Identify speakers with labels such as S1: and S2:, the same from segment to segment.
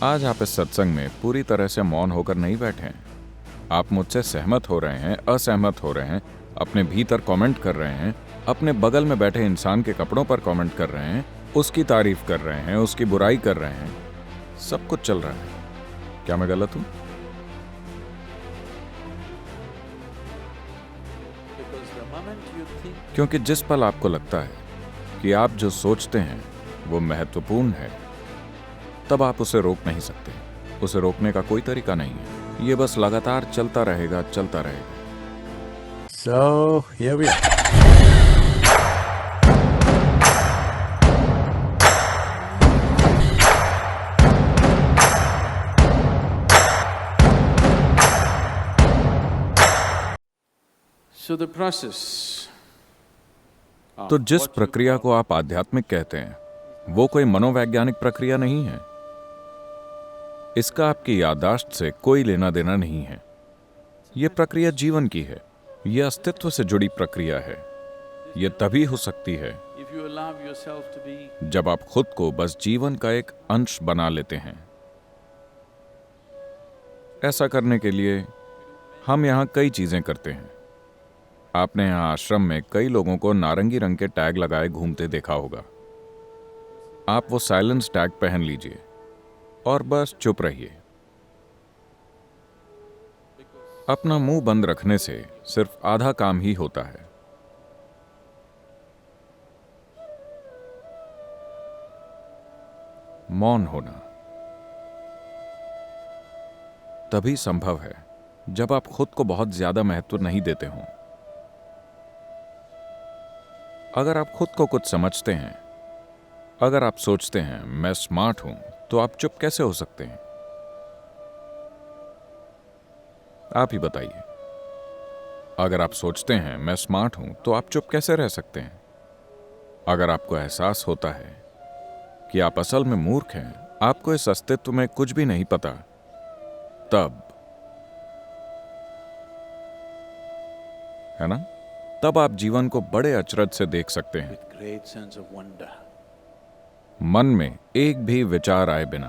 S1: आज आप इस सत्संग में पूरी तरह से मौन होकर नहीं बैठे हैं। आप मुझसे सहमत हो रहे हैं, असहमत हो रहे हैं, अपने भीतर कमेंट कर रहे हैं, अपने बगल में बैठे इंसान के कपड़ों पर कमेंट कर रहे हैं, उसकी तारीफ कर रहे हैं, उसकी बुराई कर रहे हैं। सब कुछ चल रहा है। क्या मैं गलत हूं? क्योंकि जिस पल आपको लगता है कि आप जो सोचते हैं वो महत्वपूर्ण है, तब आप उसे रोक नहीं सकते। उसे रोकने का कोई तरीका नहीं है। ये बस लगातार चलता रहेगा, चलता रहेगा।
S2: So here we are.
S3: So the process.
S1: तो जिस प्रक्रिया को आप आध्यात्मिक कहते हैं, वो कोई मनोवैज्ञानिक प्रक्रिया नहीं है। इसका आपकी याददाश्त से कोई लेना देना नहीं है। यह प्रक्रिया जीवन की है। यह अस्तित्व से जुड़ी प्रक्रिया है। यह तभी हो सकती है
S3: If you allow yourself to be
S1: जब आप खुद को बस जीवन का एक अंश बना लेते हैं। ऐसा करने के लिए हम यहां कई चीजें करते हैं। आपने यहां आश्रम में कई लोगों को नारंगी रंग के टैग लगाए घूमते देखा होगा। आप वो साइलेंस टैग पहन लीजिए और बस चुप रहिए। अपना मुंह बंद रखने से सिर्फ आधा काम ही होता है। मौन होना तभी संभव है जब आप खुद को बहुत ज्यादा महत्व नहीं देते हों। अगर आप खुद को कुछ समझते हैं, अगर आप सोचते हैं मैं स्मार्ट हूं, तो आप चुप कैसे हो सकते हैं? आप ही बताइए। अगर आप सोचते हैं मैं स्मार्ट हूं, तो आप चुप कैसे रह सकते हैं? अगर आपको एहसास होता है कि आप असल में मूर्ख हैं, आपको इस अस्तित्व में कुछ भी नहीं पता, तब है ना, तब आप जीवन को बड़े अचरज से देख सकते हैं।
S3: with great sense of wonder.
S1: मन में एक भी विचार आए बिना।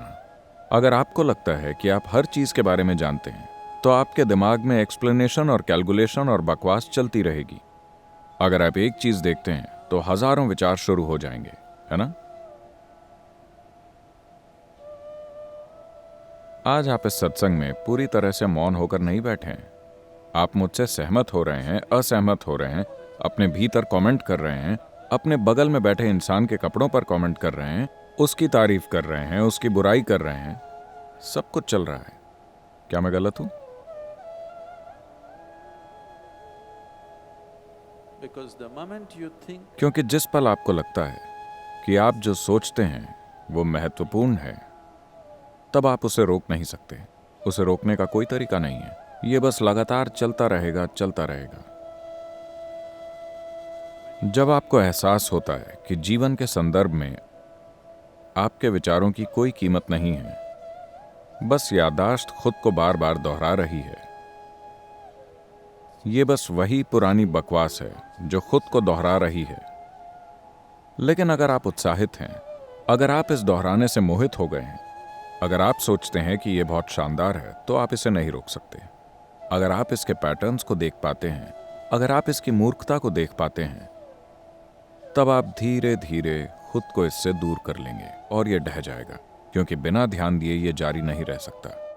S1: अगर आपको लगता है कि आप हर चीज के बारे में जानते हैं, तो आपके दिमाग में एक्सप्लेनेशन और कैलकुलेशन और बकवास चलती रहेगी। अगर आप एक चीज देखते हैं, तो हजारों विचार शुरू हो जाएंगे, है ना? आज आप इस सत्संग में पूरी तरह से मौन होकर नहीं बैठे हैं। आप मुझसे सहमत हो रहे हैं, असहमत हो रहे हैं, अपने भीतर कमेंट कर रहे हैं, अपने बगल में बैठे इंसान के कपड़ों पर कमेंट कर रहे हैं, उसकी तारीफ कर रहे हैं, उसकी बुराई कर रहे हैं। सब कुछ चल रहा है। क्या मैं गलत हूं?
S3: Because the moment you think
S1: क्योंकि जिस पल आपको लगता है कि आप जो सोचते हैं वो महत्वपूर्ण है, तब आप उसे रोक नहीं सकते। उसे रोकने का कोई तरीका नहीं है। ये बस लगातार चलता रहेगा, चलता रहेगा। जब आपको एहसास होता है कि जीवन के संदर्भ में आपके विचारों की कोई कीमत नहीं है, बस याददाश्त खुद को बार बार दोहरा रही है। ये बस वही पुरानी बकवास है जो खुद को दोहरा रही है। लेकिन अगर आप उत्साहित हैं, अगर आप इस दोहराने से मोहित हो गए हैं, अगर आप सोचते हैं कि यह बहुत शानदार है, तो आप इसे नहीं रोक सकते। अगर आप इसके पैटर्न्स को देख पाते हैं, अगर आप इसकी मूर्खता को देख पाते हैं, तब आप धीरे धीरे खुद को इससे दूर कर लेंगे और यह ढह जाएगा, क्योंकि बिना ध्यान दिए यह जारी नहीं रह सकता।